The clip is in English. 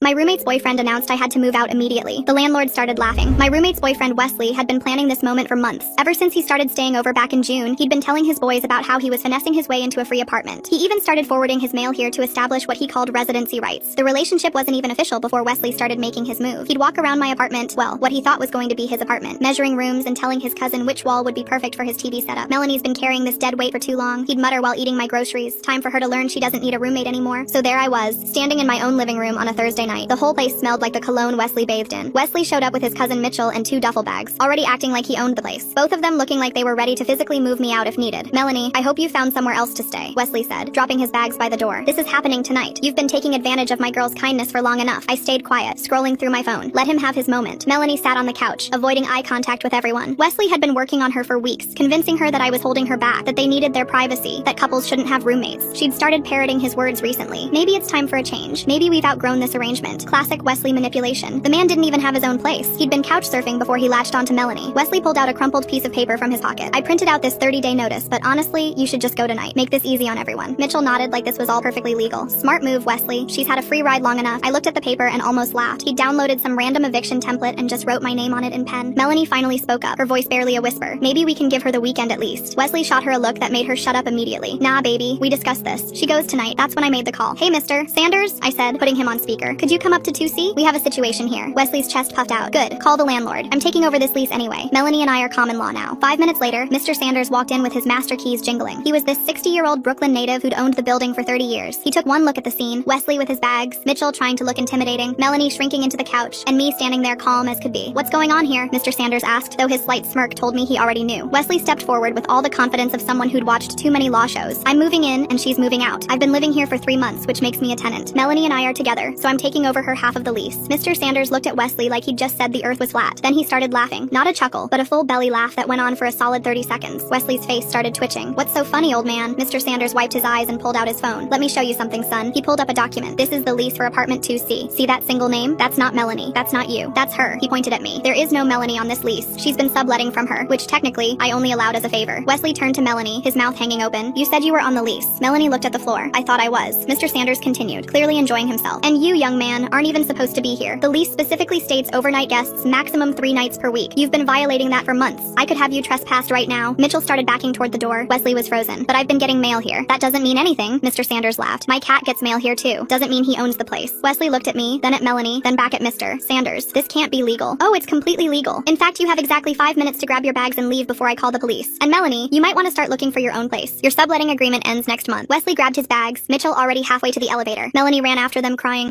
My roommate's boyfriend announced I had to move out immediately. The landlord started laughing. My roommate's boyfriend Wesley had been planning this moment for months. Ever since he started staying over back in June, he'd been telling his boys about how he was finessing his way into a free apartment. He even started forwarding his mail here to establish what he called residency rights. The relationship wasn't even official before Wesley started making his move. He'd walk around my apartment, well, what he thought was going to be his apartment, measuring rooms and telling his cousin which wall would be perfect for his TV setup. Melanie's been carrying this dead weight for too long, he'd mutter while eating my groceries. Time for her to learn she doesn't need a roommate anymore. So there I was, standing in my own living room on a Thursday night. The whole place smelled like the cologne Wesley bathed in. Wesley showed up with his cousin Mitchell and 2 duffel bags, already acting like he owned the place. Both of them looking like they were ready to physically move me out if needed. "Melanie, I hope you found somewhere else to stay," Wesley said, dropping his bags by the door. "This is happening tonight. You've been taking advantage of my girl's kindness for long enough." I stayed quiet, scrolling through my phone. Let him have his moment. Melanie sat on the couch, avoiding eye contact with everyone. Wesley had been working on her for weeks, convincing her that I was holding her back, that they needed their privacy, that couples shouldn't have roommates. She'd started parroting his words recently. Maybe it's time for a change. Maybe we've outgrown this arrangement. Classic Wesley manipulation. The man didn't even have his own place. He'd been couch surfing before he latched onto Melanie. Wesley pulled out a crumpled piece of paper from his pocket. "I printed out this 30-day notice, but honestly, you should just go tonight. Make this easy on everyone." Mitchell nodded like this was all perfectly legal. "Smart move, Wesley. She's had a free ride long enough." I looked at the paper and almost laughed. He downloaded some random eviction template and just wrote my name on it in pen. Melanie finally spoke up, her voice barely a whisper. "Maybe we can give her the weekend at least." Wesley shot her a look that made her shut up immediately. "Nah, baby, we discussed this. She goes tonight." That's when I made the call. "Hey, Mr. Sanders," I said, putting him on speaker. "Could you come up to 2C? We have a situation here." Wesley's chest puffed out. "Good. Call the landlord. I'm taking over this lease anyway. Melanie and I are common law now." 5 minutes later, Mr. Sanders walked in with his master keys jingling. He was this 60-year-old Brooklyn native who'd owned the building for 30 years. He took one look at the scene, Wesley with his bags, Mitchell trying to look intimidating, Melanie shrinking into the couch, and me standing there calm as could be. "What's going on here?" Mr. Sanders asked, though his slight smirk told me he already knew. Wesley stepped forward with all the confidence of someone who'd watched too many law shows. "I'm moving in, and she's moving out. I've been living here for 3 months, which makes me a tenant. Melanie and I are together, so I'm taking over her half of the lease." Mr. Sanders looked at Wesley like he'd just said the earth was flat. Then he started laughing. Not a chuckle, but a full belly laugh that went on for a solid 30 seconds. Wesley's face started twitching. "What's so funny, old man?" Mr. Sanders wiped his eyes and pulled out his phone. "Let me show you something, son." He pulled up a document. "This is the lease for apartment 2C. See that single name? That's not Melanie. That's not you. That's her." He pointed at me. "There is no Melanie on this lease. She's been subletting from her, which technically I only allowed as a favor." Wesley turned to Melanie, his mouth hanging open. "You said you were on the lease." Melanie looked at the floor. "I thought I was." Mr. Sanders continued, clearly enjoying himself. "And you, young man, aren't even supposed to be here. The lease specifically states overnight guests maximum 3 nights per week. You've been violating that for months. I could have you trespassed right now." Mitchell started backing toward the door. Wesley was frozen. "But I've been getting mail here." "That doesn't mean anything." Mr. Sanders laughed. "My cat gets mail here too. Doesn't mean he owns the place." Wesley looked at me, then at Melanie, then back at Mr. Sanders. "This can't be legal." "Oh, it's completely legal. In fact, you have exactly 5 minutes to grab your bags and leave before I call the police. And Melanie, you might want to start looking for your own place. Your subletting agreement ends next month." Wesley grabbed his bags, Mitchell already halfway to the elevator. Melanie ran after them crying,